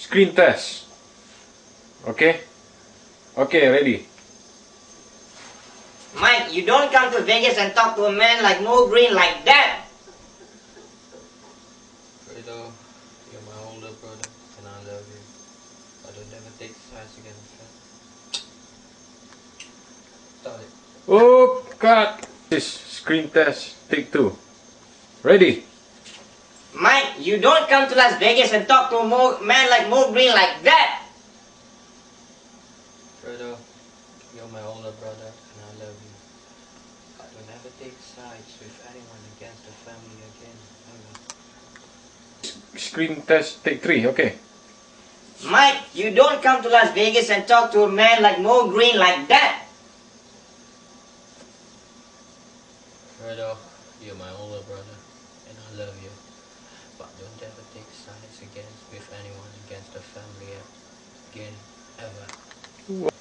Screen test. Okay? Okay, ready. Mike, you don't come to Vegas and talk to a man like Mo Green like that. Fredo, you're my older brother and I love you. I don't ever take sides against that. Start it. Oh, cut. This screen test. Take 2. Ready. Mike, you don't come to Las Vegas and talk to a man like Mo Green like that. Fredo, you're my older brother and I love you. I don't ever take sides with anyone against the family again, ever. Screen test. Take 3. Okay. Mike, you don't come to Las Vegas and talk to a man like Mo Green like that. Fredo, you're my older brother and I love you. But don't ever take sides with anyone against the family again, ever.